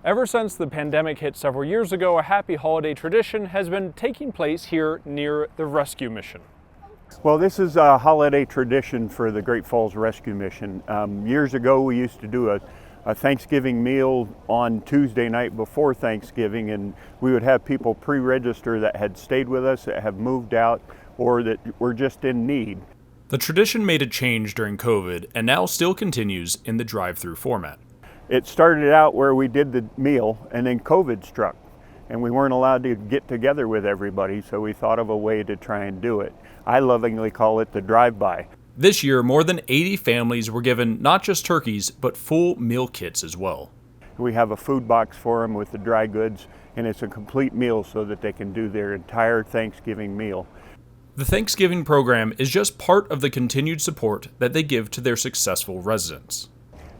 Ever since the pandemic hit several years ago, a happy holiday tradition has been taking place here near the rescue mission. Well, this is a holiday tradition for the Great Falls Rescue Mission. Years ago, we used to do a Thanksgiving meal on Tuesday night before Thanksgiving, and we would have people pre-register that had stayed with us, that have moved out, or that were just in need. The tradition made a change during COVID and now still continues in the drive-through format. It started out where we did the meal, and then COVID struck, and we weren't allowed to get together with everybody, so we thought of a way to try and do it. I lovingly call it the drive-by. This year, more than 80 families were given not just turkeys, but full meal kits as well. We have a food box for them with the dry goods, and it's a complete meal so that they can do their entire Thanksgiving meal. The Thanksgiving program is just part of the continued support that they give to their successful residents.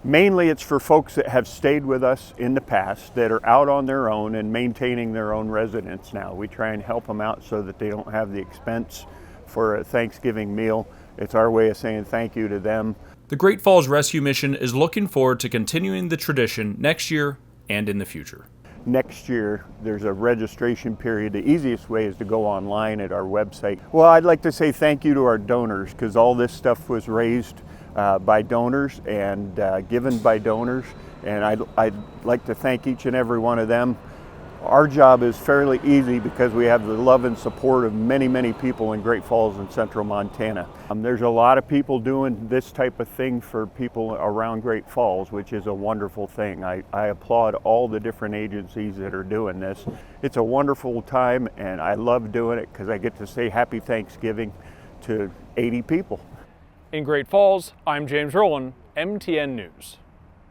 Mainly it's for folks that have stayed with us in the past, that are out on their own and maintaining their own residence now. We try and help them out so that they don't have the expense for a Thanksgiving meal. It's our way of saying thank you to them. The Great Falls Rescue Mission is looking forward to continuing the tradition next year and in the future. Next year, there's a registration period. The easiest way is to go online at our website. Well, I'd like to say thank you to our donors, because all this stuff was raised by donors and given by donors, and I'd like to thank each and every one of them. Our job is fairly easy because we have the love and support of many, many people in Great Falls and central Montana. There's a lot of people doing this type of thing for people around Great Falls, which is a wonderful thing. I applaud all the different agencies that are doing this. It's a wonderful time, and I love doing it because I get to say Happy Thanksgiving to 80 people. In Great Falls, I'm James Rowland, MTN News.